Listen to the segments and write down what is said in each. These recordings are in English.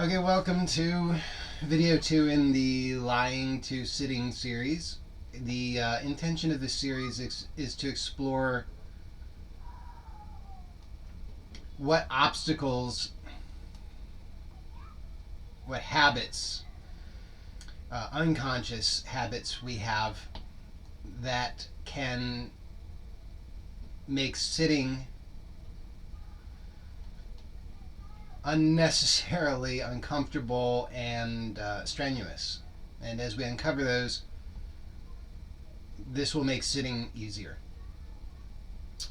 Okay, welcome to video 2 in the Lying to Sitting series. The intention of this series is to explore what obstacles, what habits, unconscious habits we have that can make sitting unnecessarily uncomfortable and strenuous. And as we uncover those, this will make sitting easier.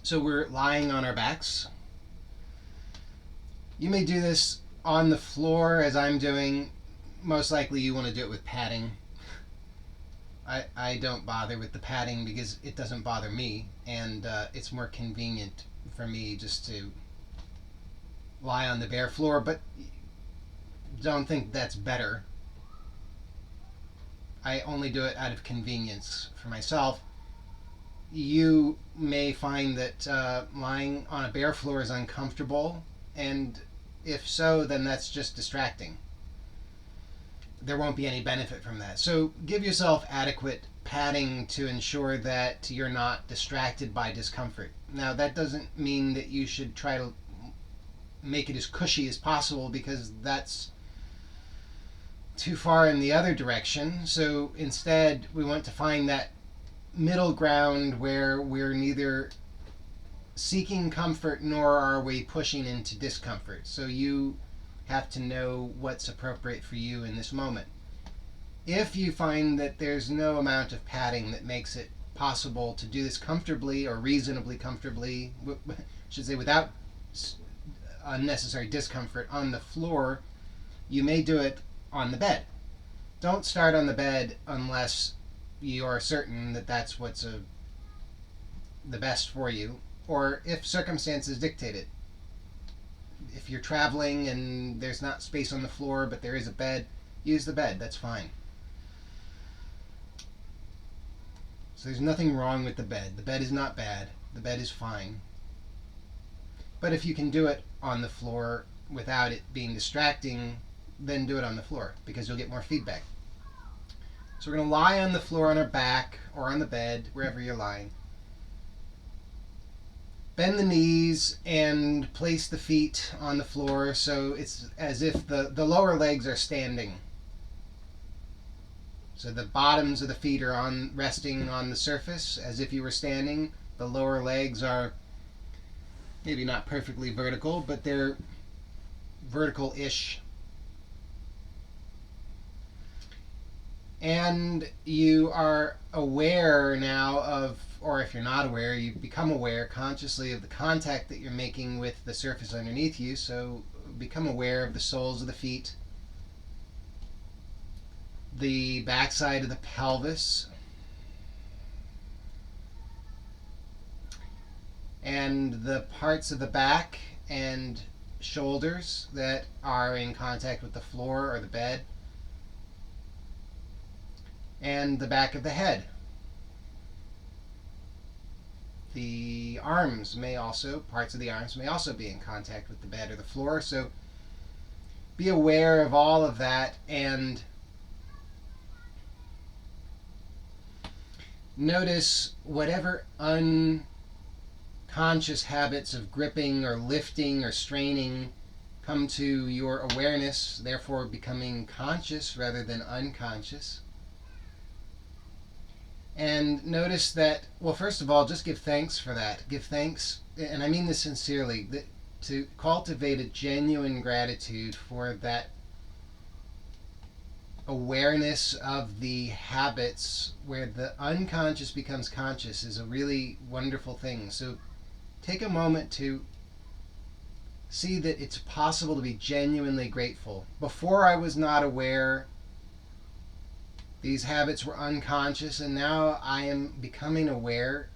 So we're lying on our backs. You may do this on the floor as I'm doing. Most likely you want to do it with padding. I don't bother with the padding because it doesn't bother me, and it's more convenient for me just to lie on the bare floor, but don't think that's better. I only do it out of convenience for myself. You may find that lying on a bare floor is uncomfortable, and if so, then that's just distracting. There won't be any benefit from that. So give yourself adequate padding to ensure that you're not distracted by discomfort. Now, that doesn't mean that you should try to make it as cushy as possible, because that's too far in the other direction. So instead, we want to find that middle ground where we're neither seeking comfort nor are we pushing into discomfort. So you have to know what's appropriate for you in this moment. If you find that there's no amount of padding that makes it possible to do this comfortably or reasonably comfortably, I should say without unnecessary discomfort on the floor, you may do it on the bed. Don't start on the bed unless you are certain that that's what's the best for you, or if circumstances dictate it. If you're traveling and there's not space on the floor but there is a bed, use the bed. That's fine. So there's nothing wrong with the bed. The bed is not bad. The bed is fine. But if you can do it on the floor without it being distracting, then do it on the floor, because you'll get more feedback. So we're going to lie on the floor on our back or on the bed, wherever you're lying. Bend the knees and place the feet on the floor so it's as if the lower legs are standing. So the bottoms of the feet are resting on the surface as if you were standing. The lower legs are maybe not perfectly vertical, but they're vertical-ish. And you are aware now of, or if you're not aware, you become aware consciously of the contact that you're making with the surface underneath you. So become aware of the soles of the feet, the backside of the pelvis, and the parts of the back and shoulders that are in contact with the floor or the bed, and the back of the head. The arms parts of the arms may also be in contact with the bed or the floor. So be aware of all of that, and notice whatever unconscious habits of gripping or lifting or straining come to your awareness, therefore becoming conscious rather than unconscious. And notice that, well, first of all, just give thanks for that. Give thanks, and I mean this sincerely, to cultivate a genuine gratitude for that awareness of the habits where the unconscious becomes conscious is a really wonderful thing. So take a moment to see that it's possible to be genuinely grateful. Before, I was not aware. These habits were unconscious, and now I am becoming aware.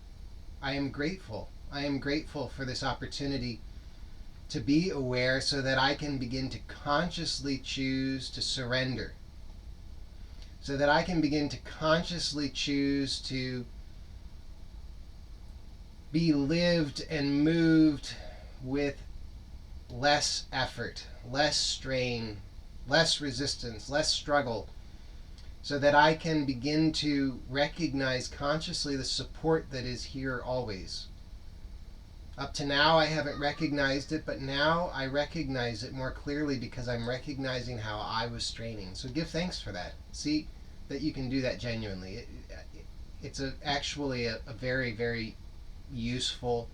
I am grateful. I am grateful for this opportunity to be aware so that I can begin to consciously choose to surrender. So that I can begin to consciously choose to be lived and moved with less effort, less strain, less resistance, less struggle, so that I can begin to recognize consciously the support that is here always. Up to now, I haven't recognized it, but now I recognize it more clearly because I'm recognizing how I was straining. So give thanks for that. See that you can do that genuinely. It's actually a very, very useful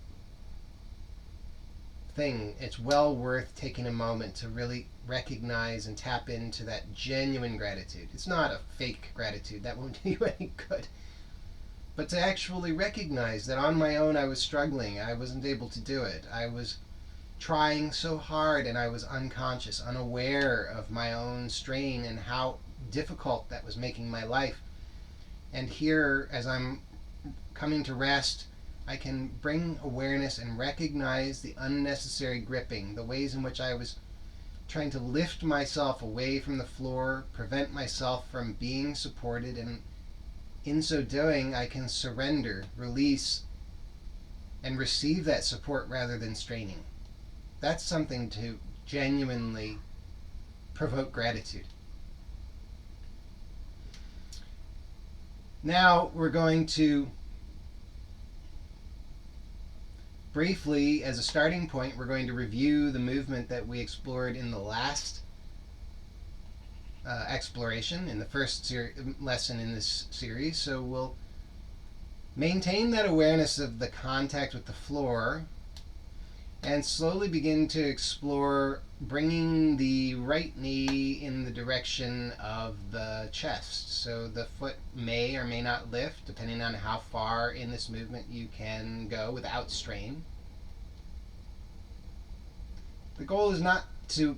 thing. It's well worth taking a moment to really recognize and tap into that genuine gratitude. It's not a fake gratitude. That won't do you any good. But to actually recognize that on my own I was struggling. I wasn't able to do it. I was trying so hard and I was unconscious, unaware of my own strain and how difficult that was making my life. And here, as I'm coming to rest, I can bring awareness and recognize the unnecessary gripping, the ways in which I was trying to lift myself away from the floor, prevent myself from being supported, and in so doing, I can surrender, release, and receive that support rather than straining. That's something to genuinely provoke gratitude. Now we're going to briefly, as a starting point, we're going to review the movement that we explored in the last exploration, in the first lesson in this series. So we'll maintain that awareness of the contact with the floor and slowly begin to explore bringing the right knee in the direction of the chest. So the foot may or may not lift, depending on how far in this movement you can go without strain. The goal is not to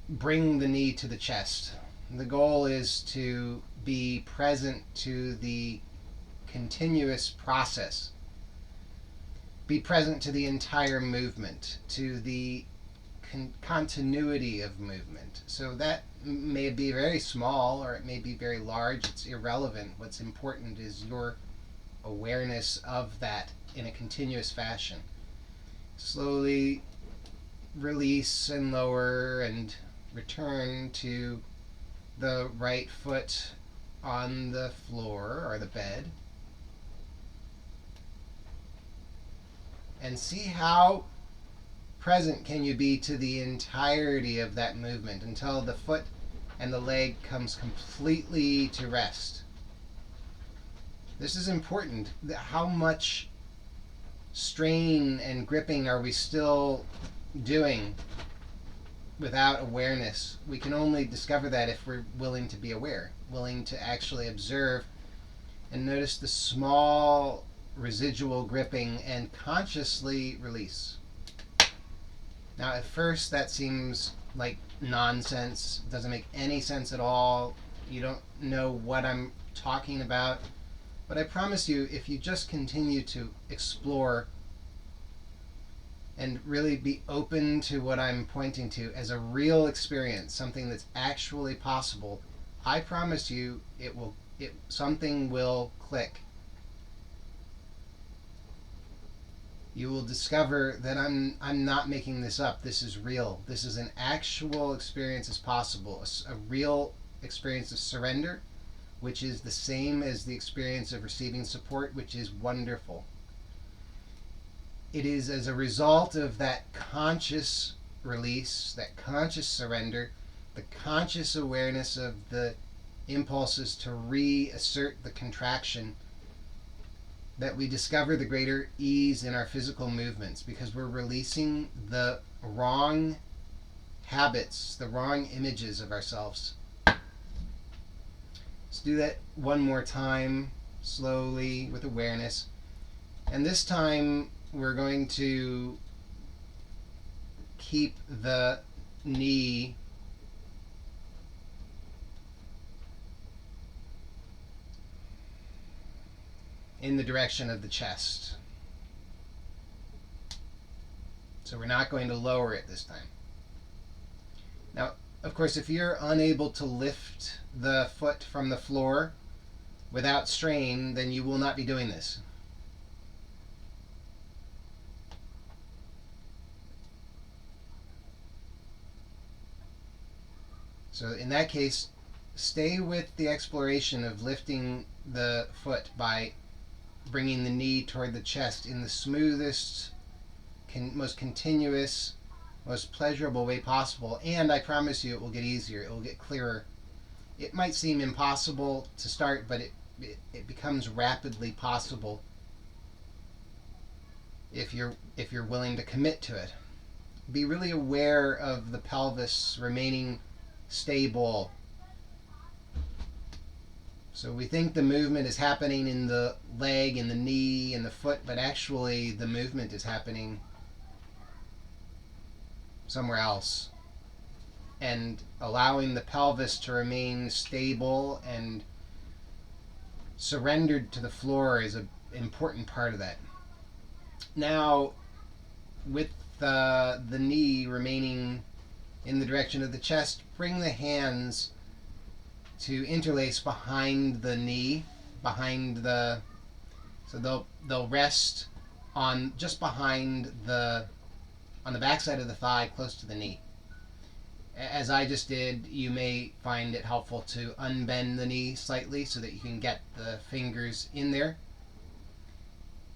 bring the knee to the chest. The goal is to be present to the continuous process. Be present to the entire movement, to the continuity of movement. So that may be very small or it may be very large. It's irrelevant. What's important is your awareness of that in a continuous fashion. Slowly release and lower and return to the right foot on the floor or the bed. And see how present can you be to the entirety of that movement until the foot and the leg comes completely to rest. This is important. How much strain and gripping are we still doing without awareness? We can only discover that if we're willing to be aware, willing to actually observe and notice the small residual gripping and consciously release. Now, at first, that seems like nonsense. It doesn't make any sense at all. You don't know what I'm talking about. But I promise you, if you just continue to explore and really be open to what I'm pointing to as a real experience, something that's actually possible, I promise you something will click. You will discover that I'm not making this up. This is real. This is an actual experience as possible, a real experience of surrender, which is the same as the experience of receiving support, which is wonderful. It is as a result of that conscious release, that conscious surrender, the conscious awareness of the impulses to reassert the contraction, that we discover the greater ease in our physical movements, because we're releasing the wrong habits, the wrong images of ourselves. Let's do that one more time, slowly, with awareness. And this time we're going to keep the knee in the direction of the chest. So we're not going to lower it this time. Now, of course, if you're unable to lift the foot from the floor without strain, then you will not be doing this. So in that case, stay with the exploration of lifting the foot by bringing the knee toward the chest in the smoothest, most continuous, most pleasurable way possible. And I promise you it will get easier. It will get clearer. It might seem impossible to start, but it becomes rapidly possible if you're willing to commit to it. Be really aware of the pelvis remaining stable. So we think the movement is happening in the leg and the knee and the foot, but actually the movement is happening somewhere else. And allowing the pelvis to remain stable and surrendered to the floor is an important part of that. Now, with the knee remaining in the direction of the chest, bring the hands to interlace behind the knee, so they'll rest on just behind on the backside of the thigh, close to the knee. As I just did, you may find it helpful to unbend the knee slightly so that you can get the fingers in there.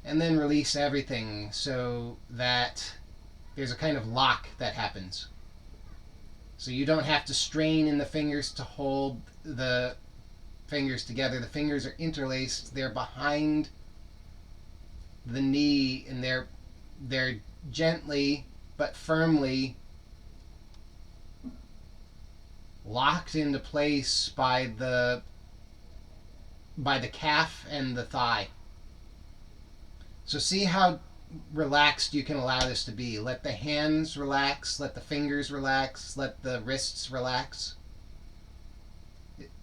And then release everything so that there's a kind of lock that happens. So you don't have to strain in the fingers to hold the fingers together. The fingers are interlaced. They're behind the knee, and they're gently but firmly locked into place by the calf and the thigh. So see how relaxed you can allow this to be. Let the hands relax, let the fingers relax, let the wrists relax.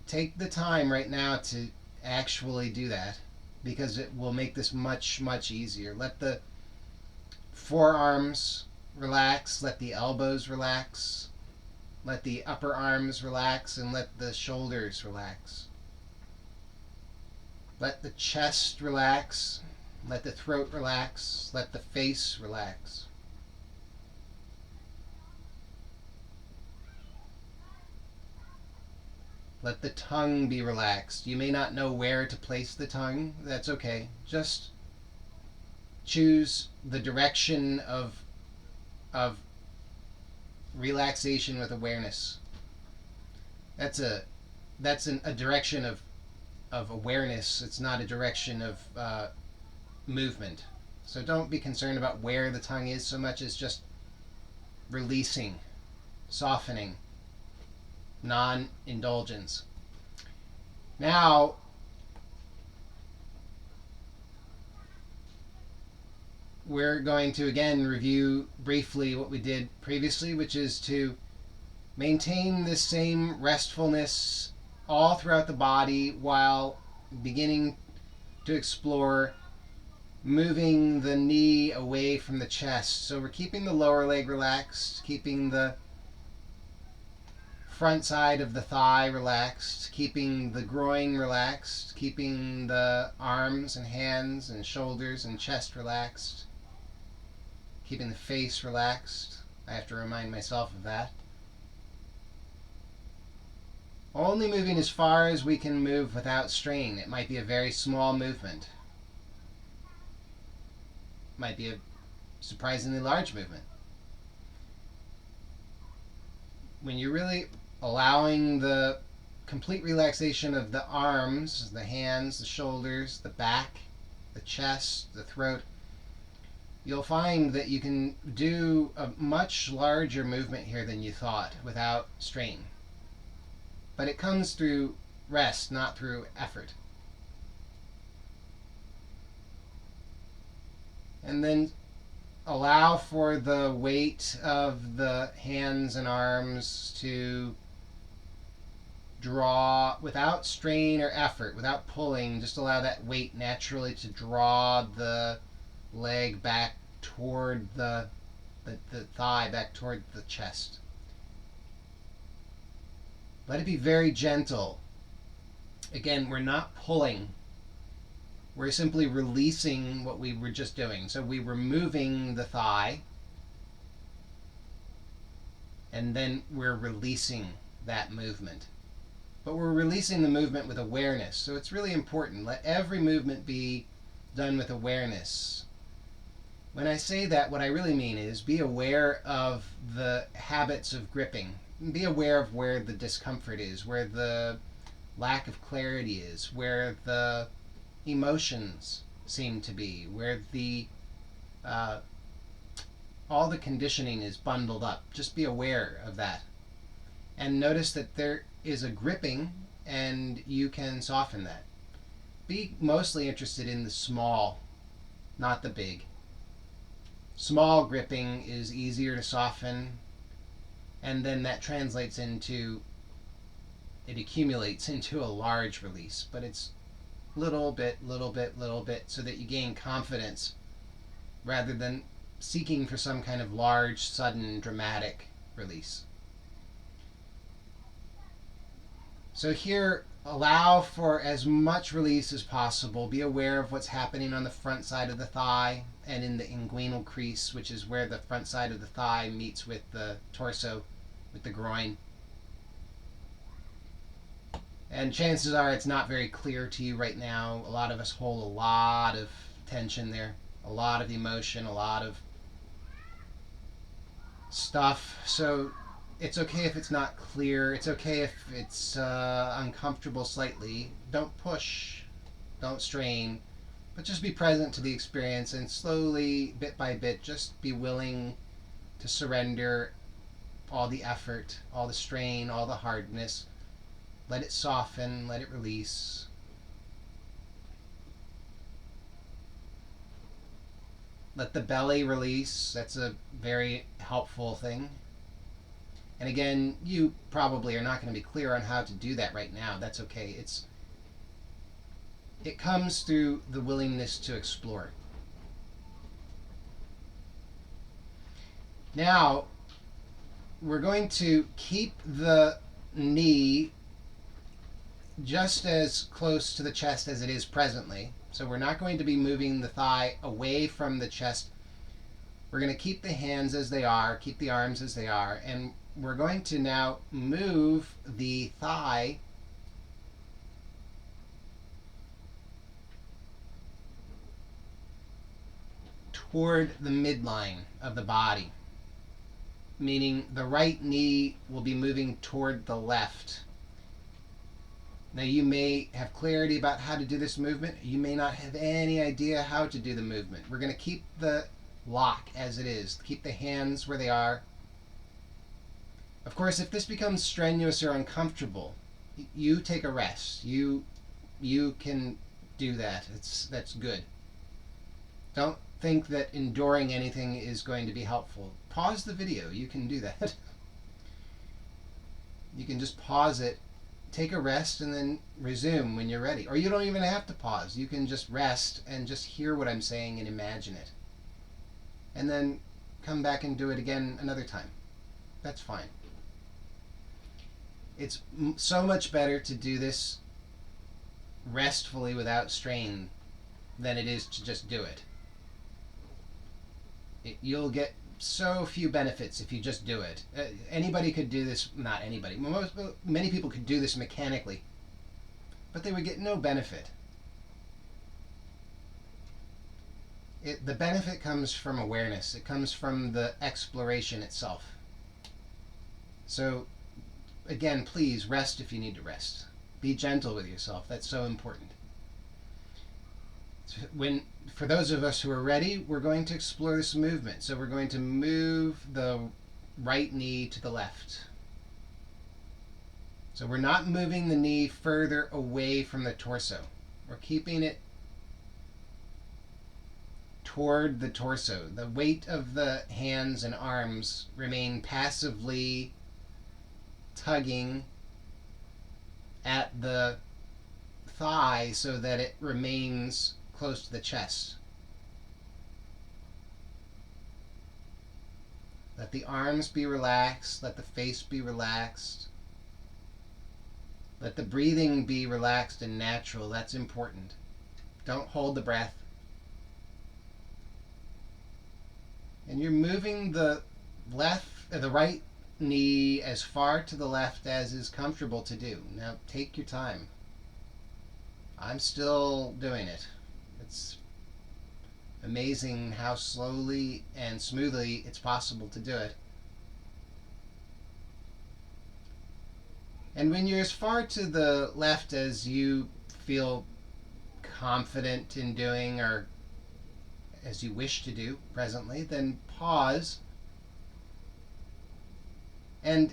Take the time right now to actually do that, because it will make this much, much easier. Let the forearms relax, let the elbows relax, let the upper arms relax, and let the shoulders relax. Let the chest relax, let the throat relax, let the face relax. Let the tongue be relaxed. You may not know where to place the tongue. That's okay. Just choose the direction of relaxation with awareness. That's a direction of awareness. It's not a direction of movement. So don't be concerned about where the tongue is so much as just releasing, softening, non-indulgence. Now, we're going to again review briefly what we did previously, which is to maintain this same restfulness all throughout the body while beginning to explore moving the knee away from the chest. So we're keeping the lower leg relaxed, keeping the front side of the thigh relaxed, keeping the groin relaxed, keeping the arms and hands and shoulders and chest relaxed, keeping the face relaxed. I have to remind myself of that. Only moving as far as we can move without strain. It might be a very small movement. Might be a surprisingly large movement. When you're really allowing the complete relaxation of the arms, the hands, the shoulders, the back, the chest, the throat, you'll find that you can do a much larger movement here than you thought without strain. But it comes through rest, not through effort. And then allow for the weight of the hands and arms to draw without strain or effort, without pulling. Just allow that weight naturally to draw the leg back toward the thigh, back toward the chest. Let it be very gentle. Again, we're not pulling. We're simply releasing what we were just doing. So we were moving the thigh, and then we're releasing that movement. But we're releasing the movement with awareness. So it's really important. Let every movement be done with awareness. When I say that, what I really mean is be aware of the habits of gripping. Be aware of where the discomfort is, where the lack of clarity is, where the emotions seem to be, where the all the conditioning is bundled up. Just be aware of that. And notice that there is a gripping, and you can soften that. Be mostly interested in the small, not the big. Small gripping is easier to soften, and then that translates into, it accumulates into a large release. But it's little bit, little bit, little bit, so that you gain confidence rather than seeking for some kind of large, sudden, dramatic release. So here, allow for as much release as possible. Be aware of what's happening on the front side of the thigh and in the inguinal crease, which is where the front side of the thigh meets with the torso, with the groin. And chances are it's not very clear to you right now. A lot of us hold a lot of tension there, a lot of emotion, a lot of stuff. So it's okay if it's not clear. It's okay if it's uncomfortable slightly. Don't push, don't strain, but just be present to the experience, and slowly, bit by bit, just be willing to surrender all the effort, all the strain, all the hardness. Let it soften, let it release. Let the belly release. That's a very helpful thing. And again, you probably are not going to be clear on how to do that right now. That's okay. It comes through the willingness to explore. Now, we're going to keep the knee just as close to the chest as it is presently. So we're not going to be moving the thigh away from the chest. We're going to keep the hands as they are, keep the arms as they are, and we're going to now move the thigh toward the midline of the body, meaning the right knee will be moving toward the left. Now, you may have clarity about how to do this movement. You may not have any idea how to do the movement. We're going to keep the lock as it is. Keep the hands where they are. Of course, if this becomes strenuous or uncomfortable, you take a rest. You can do that. That's good. Don't think that enduring anything is going to be helpful. Pause the video. You can do that. You can just pause it, take a rest, and then resume when you're ready. Or you don't even have to pause. You can just rest and just hear what I'm saying and imagine it. And then come back and do it again another time. That's fine. It's so much better to do this restfully without strain than it is to just do it. You'll get so few benefits if you just do it. Anybody could do this, not anybody, many people could do this mechanically, but they would get no benefit. The benefit comes from awareness. It comes from the exploration itself. So, again, please rest if you need to rest. Be gentle with yourself. That's so important. For those of us who are ready, we're going to explore this movement. So we're going to move the right knee to the left. So we're not moving the knee further away from the torso. We're keeping it toward the torso. The weight of the hands and arms remain passively tugging at the thigh so that it remains close to the chest. Let the arms be relaxed. Let the face be relaxed. Let the breathing be relaxed and natural. That's important. Don't hold the breath. And you're moving the right knee as far to the left as is comfortable to do. Now take your time. I'm still doing it. It's amazing how slowly and smoothly it's possible to do it. And when you're as far to the left as you feel confident in doing, or as you wish to do presently, then pause. And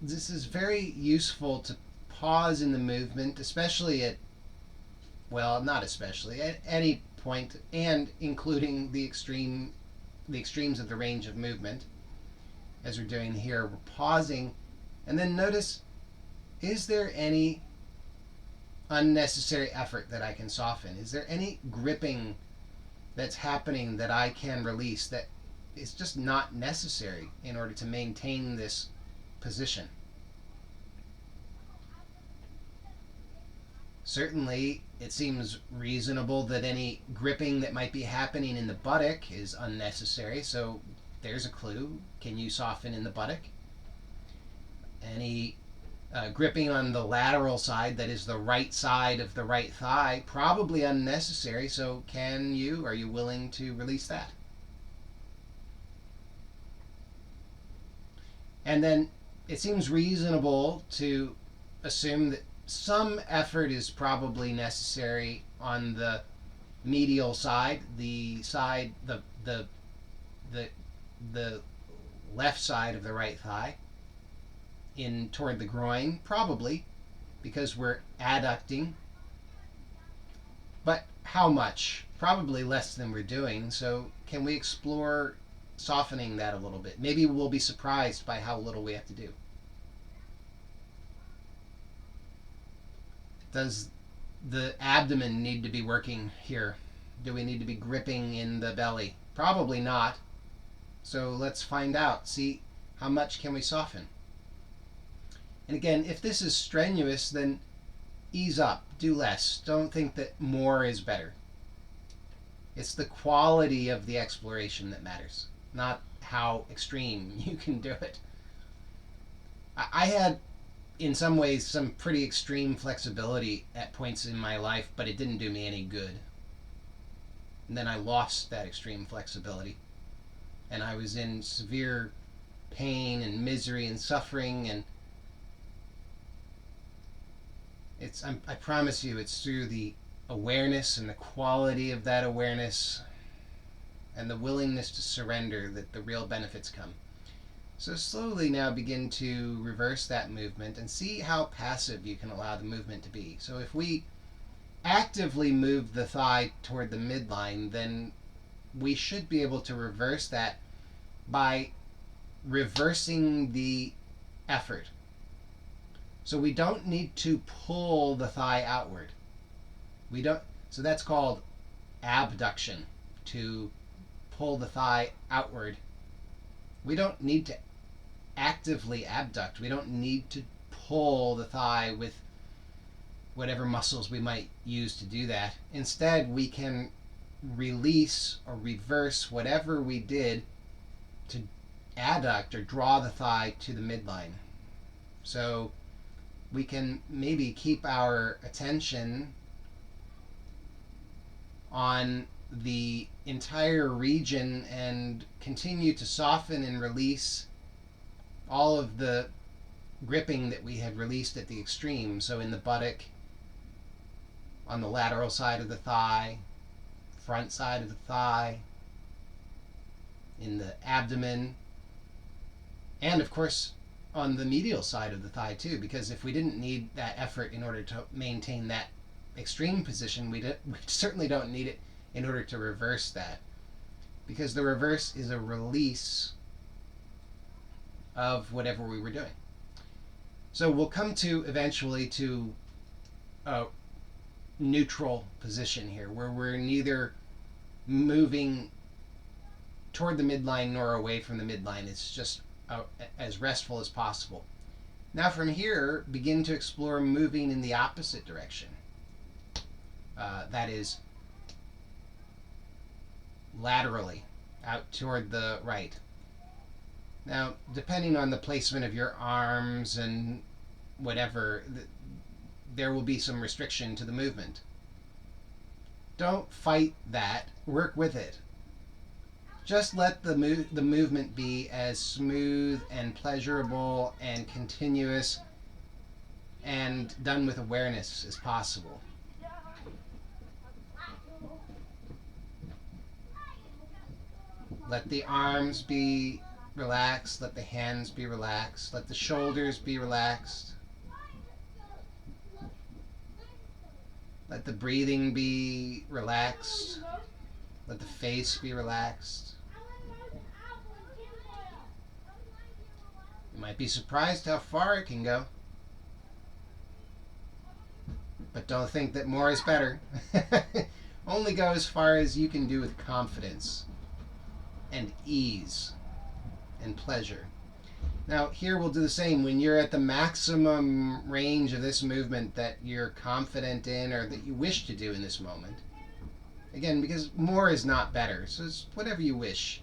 this is very useful to pause in the movement, especially at, well, not especially, at any point, and including the extremes of the range of movement. As we're doing here, we're pausing, and then notice, is there any unnecessary effort that I can soften? Is there any gripping that's happening that I can release that is just not necessary in order to maintain this position? Certainly, it seems reasonable that any gripping that might be happening in the buttock is unnecessary, so there's a clue. Can you soften in the buttock? Any gripping on the lateral side, that is the right side of the right thigh, probably unnecessary, so are you willing to release that? And then it seems reasonable to assume that some effort is probably necessary on the medial side, the left side of the right thigh, in toward the groin, probably because we're adducting. But how much? Probably less than we're doing. So can we explore softening that a little bit? Maybe we'll be surprised by how little we have to do. Does the abdomen need to be working here? Do we need to be gripping in the belly? Probably not. So let's find out. See, how much can we soften? And again, if this is strenuous, then ease up, do less. Don't think that more is better. It's the quality of the exploration that matters, not how extreme you can do it. I had, in some ways, some pretty extreme flexibility at points in my life, but it didn't do me any good. And then I lost that extreme flexibility. And I was in severe pain and misery and suffering, and I promise you, it's through the awareness and the quality of that awareness and the willingness to surrender that the real benefits come. So slowly now begin to reverse that movement and see how passive you can allow the movement to be. So if we actively move the thigh toward the midline, then we should be able to reverse that by reversing the effort. So we don't need to pull the thigh outward. So that's called abduction, to pull the thigh outward. We don't need to actively abduct. We don't need to pull the thigh with whatever muscles we might use to do that. Instead, we can release or reverse whatever we did to adduct or draw the thigh to the midline. So we can maybe keep our attention on the entire region and continue to soften and release all of the gripping that we had released at the extreme. So in the buttock, on the lateral side of the thigh, front side of the thigh, in the abdomen, and of course on the medial side of the thigh too, because if we didn't need that effort in order to maintain that extreme position, we certainly don't need it in order to reverse that, because the reverse is a release of whatever we were doing. So we'll come to eventually to a neutral position here, where we're neither moving toward the midline nor away from the midline. It's just as restful as possible. Now from here, begin to explore moving in the opposite direction. That is laterally, out toward the right. Now, depending on the placement of your arms and whatever, there will be some restriction to the movement. Don't fight that. Work with it. Just let the movement be as smooth and pleasurable and continuous and done with awareness as possible. Let the arms be relaxed. Let the hands be relaxed. Let the shoulders be relaxed. Let the breathing be relaxed. Let the face be relaxed. You might be surprised how far it can go. But don't think that more is better. Only go as far as you can do with confidence and ease and pleasure. Now, here we'll do the same. When you're at the maximum range of this movement that you're confident in or that you wish to do in this moment, again, because more is not better, so it's whatever you wish.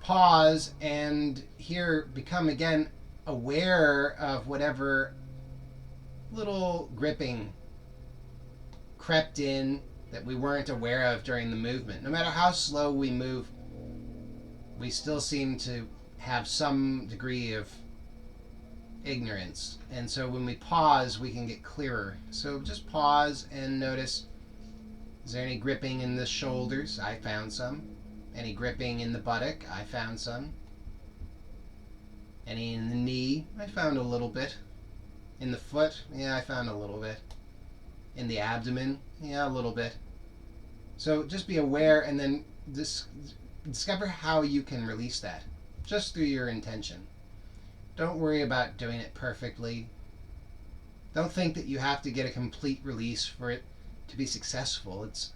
Pause and here become again aware of whatever little gripping crept in that we weren't aware of during the movement. No matter how slow we move, we still seem to have some degree of ignorance. And so when we pause, we can get clearer. So just pause and notice, is there any gripping in the shoulders? I found some. Any gripping in the buttock? I found some. Any in the knee? I found a little bit. In the foot? Yeah, I found a little bit. In the abdomen? Yeah, a little bit. So just be aware and then discover how you can release that just through your intention. Don't worry about doing it perfectly. Don't think that you have to get a complete release for it to be successful. It's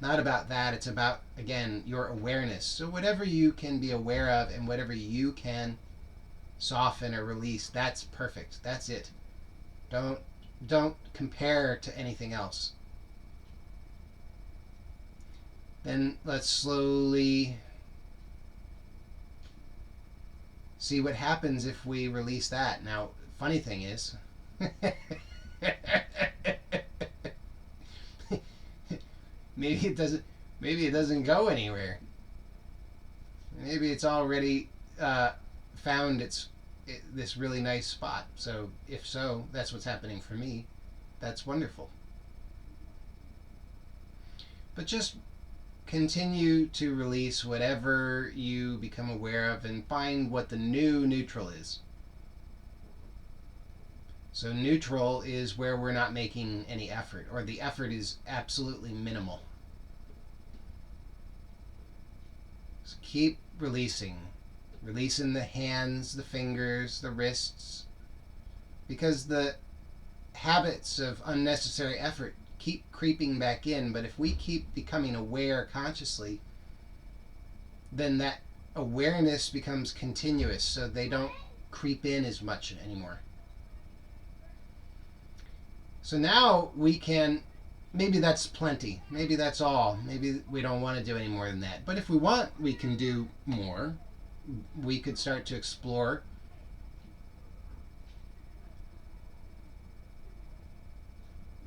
not about that. It's about, again, your awareness. So whatever you can be aware of and whatever you can soften or release, that's perfect. That's it. Don't compare to anything else. Then let's slowly see what happens if we release that. Now, funny thing is, maybe it doesn't go anywhere. Maybe it's already found this really nice spot. So if so, that's what's happening for me. That's wonderful. But just continue to release whatever you become aware of and find what the new neutral is. So neutral is where we're not making any effort, or the effort is absolutely minimal. So keep releasing. Releasing the hands, the fingers, the wrists, because the habits of unnecessary effort keep creeping back in. But if we keep becoming aware consciously, then that awareness becomes continuous, so they don't creep in as much anymore. So now we can, maybe that's plenty, maybe that's all, maybe we don't want to do any more than that. But if we want, we can do more. We could start to explore.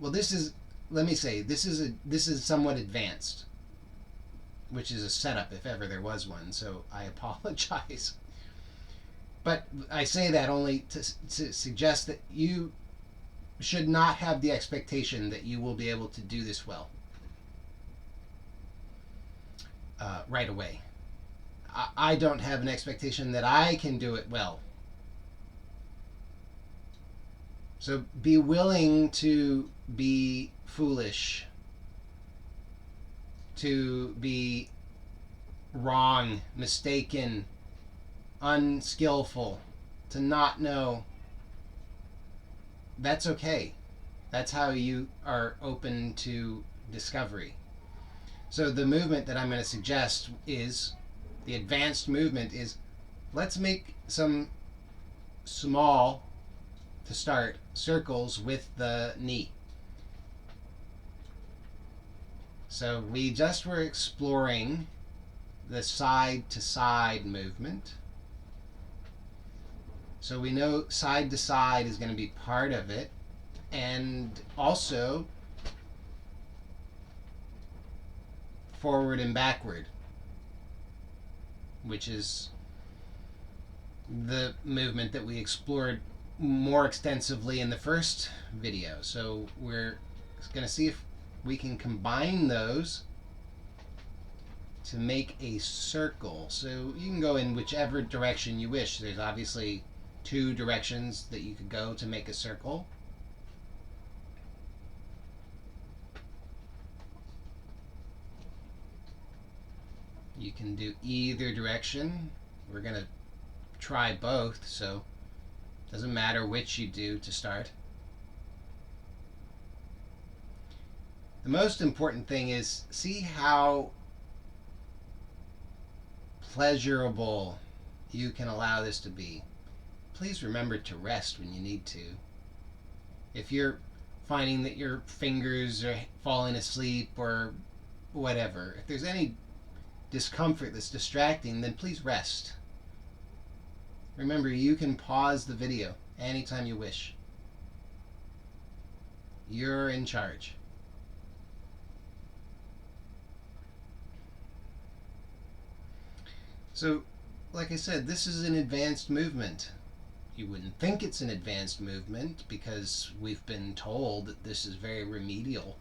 Well, let me say, this is somewhat advanced, which is a setup if ever there was one, so I apologize. But I say that only to suggest that you should not have the expectation that you will be able to do this well right away. I don't have an expectation that I can do it well. So be willing to be foolish, to be wrong, mistaken, unskillful, to not know. That's okay. That's how you are open to discovery. So the movement that I'm going to suggest is, the advanced movement is, let's make some small, to start, circles with the knee. So we just were exploring the side to side movement. So we know side to side is going to be part of it, and also forward and backward, which is the movement that we explored more extensively in the first video. So we're going to see if we can combine those to make a circle. So you can go in whichever direction you wish. There's obviously two directions that you could go to make a circle. You can do either direction. We're going to try both, so it doesn't matter which you do to start. The most important thing is see how pleasurable you can allow this to be. Please remember to rest when you need to. If you're finding that your fingers are falling asleep or whatever, if there's any discomfort that's distracting, then please rest. Remember, you can pause the video anytime you wish. You're in charge. So, like I said, this is an advanced movement. You wouldn't think it's an advanced movement because we've been told that this is very remedial.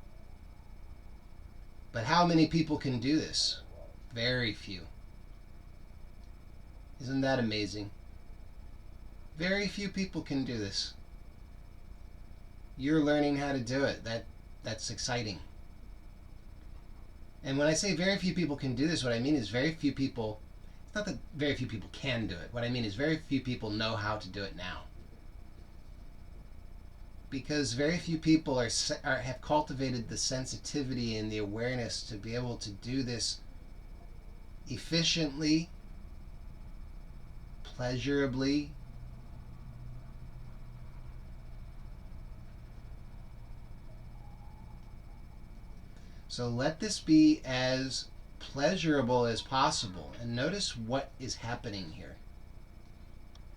But how many people can do this? Very few. Isn't that amazing? Very few people can do this. You're learning how to do it. That's exciting. And when I say very few people can do this, what I mean is very few people, it's not that very few people can do it. What I mean is very few people know how to do it now. Because very few people have cultivated the sensitivity and the awareness to be able to do this efficiently, pleasurably, so let this be as pleasurable as possible. And notice what is happening here.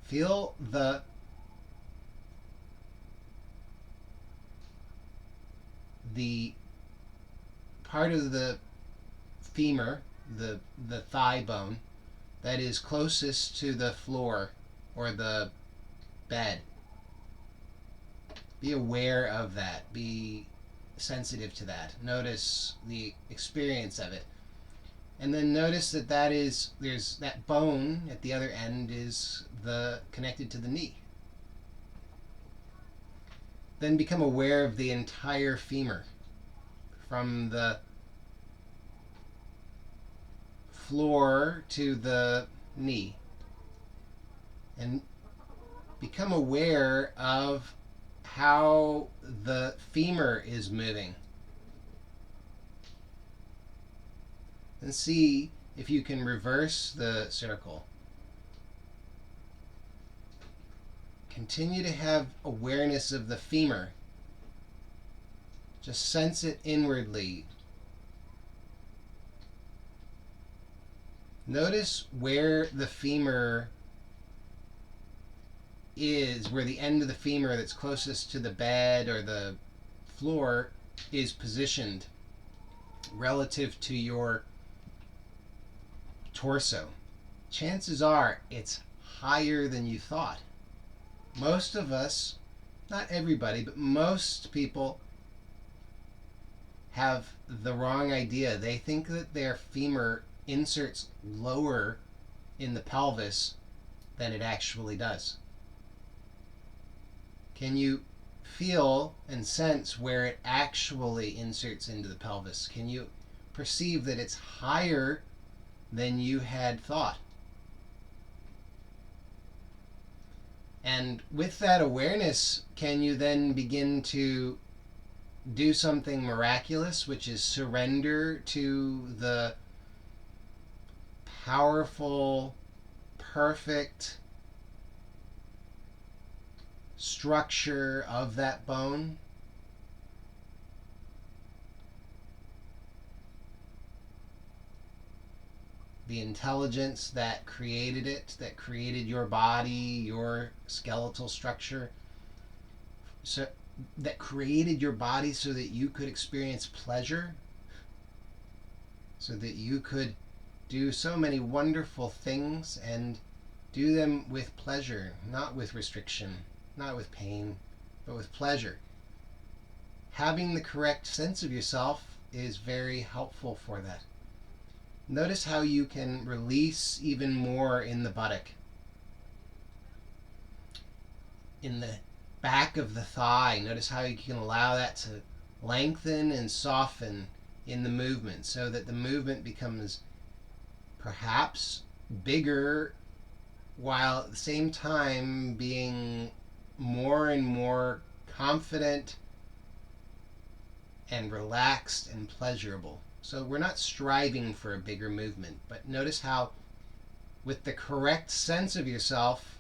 Feel the part of the femur, the thigh bone, that is closest to the floor or the bed. Be aware of that. Be sensitive to that. Notice the experience of it. And then notice that there's that bone at the other end is connected to the knee. Then become aware of the entire femur from the floor to the knee. And become aware of how the femur is moving. And see if you can reverse the circle. Continue to have awareness of the femur. Just sense it inwardly. Notice where the femur is, where the end of the femur that's closest to the bed or the floor is positioned relative to your torso. Chances are it's higher than you thought. Most of us, not everybody, but most people have the wrong idea. They think that their femur inserts lower in the pelvis than it actually does. Can you feel and sense where it actually inserts into the pelvis? Can you perceive that it's higher than you had thought? And with that awareness, can you then begin to do something miraculous, which is surrender to the powerful, perfect structure of that bone? the intelligence that created it, that created your body, your skeletal structure, so that created your body so that you could experience pleasure, so that you could do so many wonderful things and do them with pleasure, not with restriction, not with pain, but with pleasure. Having the correct sense of yourself is very helpful for that. Notice how you can release even more in the buttock, in the back of the thigh. Notice how you can allow that to lengthen and soften in the movement, so that the movement becomes perhaps bigger, while at the same time being more and more confident and relaxed and pleasurable. So we're not striving for a bigger movement, but notice how with the correct sense of yourself,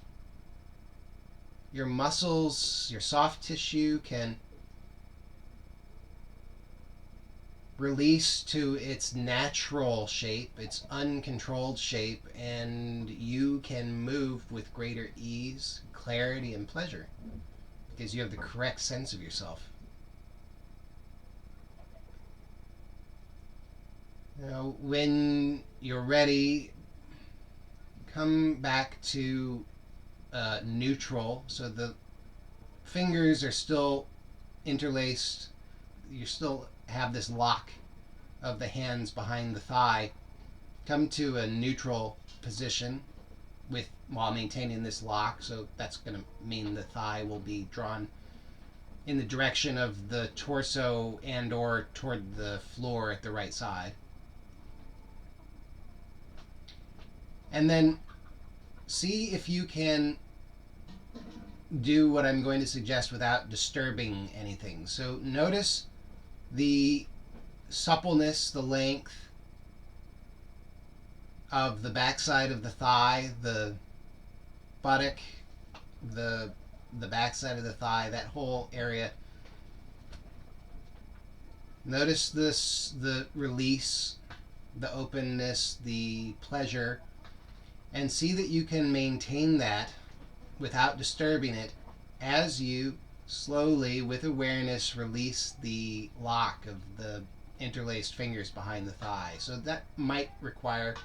your muscles, your soft tissue can release to its natural shape, its uncontrolled shape, and you can move with greater ease, clarity, and pleasure because you have the correct sense of yourself. Now, when you're ready, come back to neutral. So the fingers are still interlaced. You still have this lock of the hands behind the thigh. Come to a neutral position while maintaining this lock. So that's going to mean the thigh will be drawn in the direction of the torso and or toward the floor at the right side. And then see if you can do what I'm going to suggest without disturbing anything. So notice the suppleness, the length of the backside of the thigh, the buttock, the backside of the thigh, that whole area. Notice this, the release, the openness, the pleasure, and see that you can maintain that without disturbing it as you slowly, with awareness, release the lock of the interlaced fingers behind the thigh. So that might require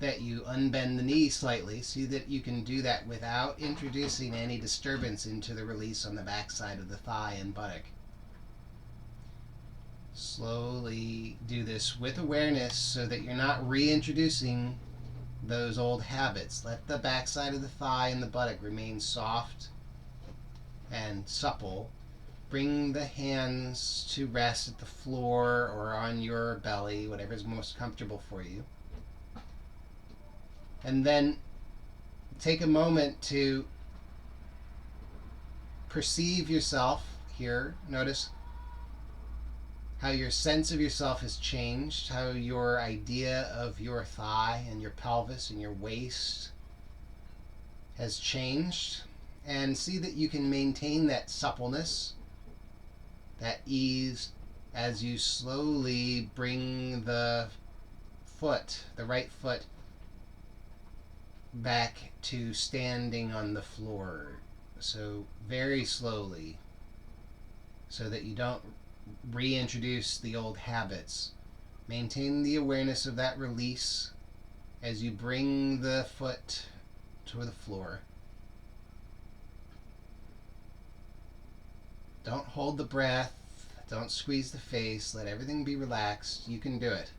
that you unbend the knee slightly. See that you can do that without introducing any disturbance into the release on the backside of the thigh and buttock. Slowly do this with awareness so that you're not reintroducing those old habits. Let the backside of the thigh and the buttock remain soft and supple. Bring the hands to rest at the floor or on your belly, whatever is most comfortable for you. And then take a moment to perceive yourself here. Notice how your sense of yourself has changed, how your idea of your thigh and your pelvis and your waist has changed, and see that you can maintain that suppleness, that ease, as you slowly bring the foot, the right foot, back to standing on the floor. So very slowly, so that you don't reintroduce the old habits. Maintain the awareness of that release as you bring the foot to the floor. Don't hold the breath. Don't squeeze the face. Let everything be relaxed. You can do it.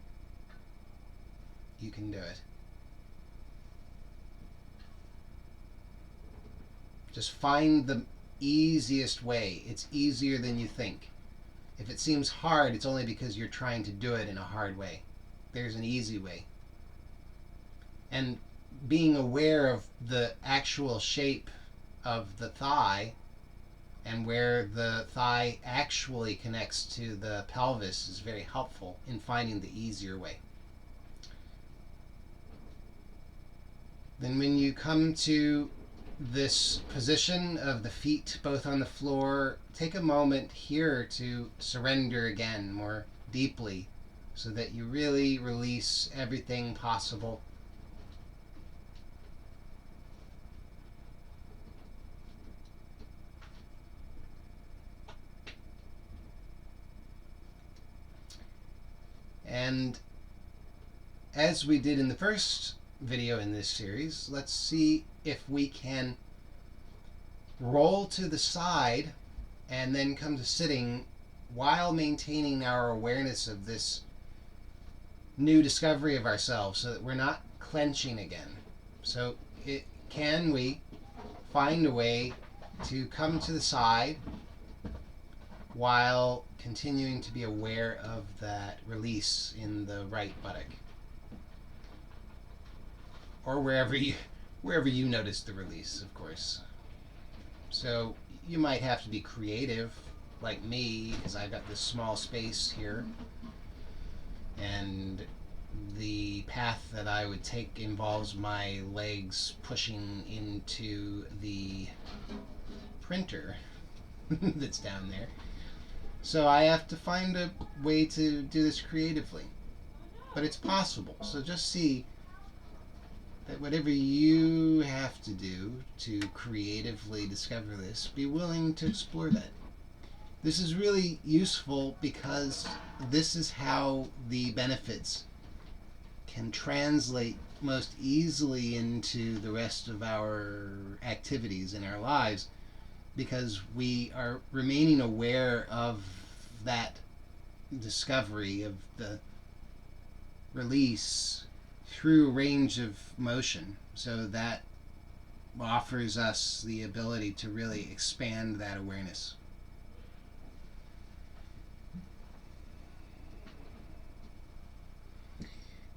You can do it. Just find the easiest way. It's easier than you think. If it seems hard, it's only because you're trying to do it in a hard way. There's an easy way. And being aware of the actual shape of the thigh and where the thigh actually connects to the pelvis is very helpful in finding the easier way. Then when you come to this position of the feet both on the floor, take a moment here to surrender again more deeply so that you really release everything possible. And as we did in the first video in this series, let's see if we can roll to the side and then come to sitting while maintaining our awareness of this new discovery of ourselves, so that we're not clenching again. So can we find a way to come to the side while continuing to be aware of that release in the right buttock, or wherever you notice the release, of course. So you might have to be creative like me, because I've got this small space here, and the path that I would take involves my legs pushing into the printer that's down there. So I have to find a way to do this creatively. But it's possible. So just see that whatever you have to do to creatively discover this, be willing to explore that. This is really useful because this is how the benefits can translate most easily into the rest of our activities in our lives, because we are remaining aware of that discovery of the release through range of motion. So that offers us the ability to really expand that awareness.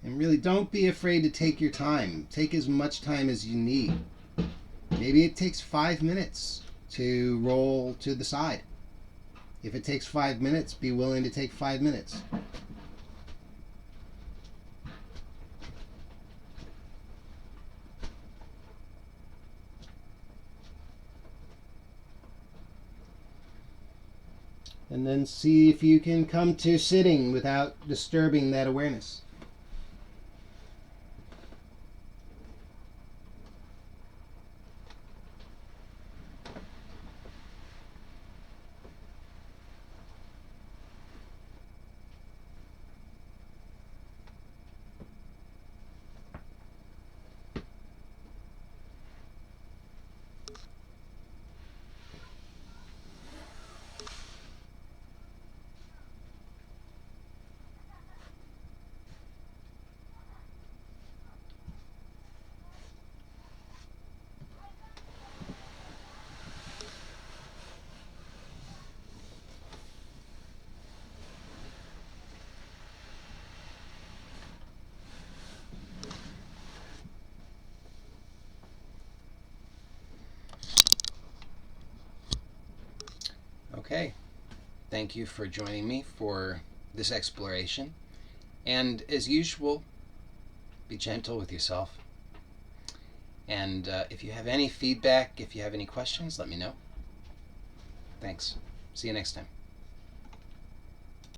And really, don't be afraid to take your time. Take as much time as you need. Maybe it takes 5 minutes to roll to the side. If it takes 5 minutes, be willing to take 5 minutes. And then see if you can come to sitting without disturbing that awareness. Okay, thank you for joining me for this exploration. And as usual, be gentle with yourself. And if you have any feedback, if you have any questions, let me know. Thanks. See you next time.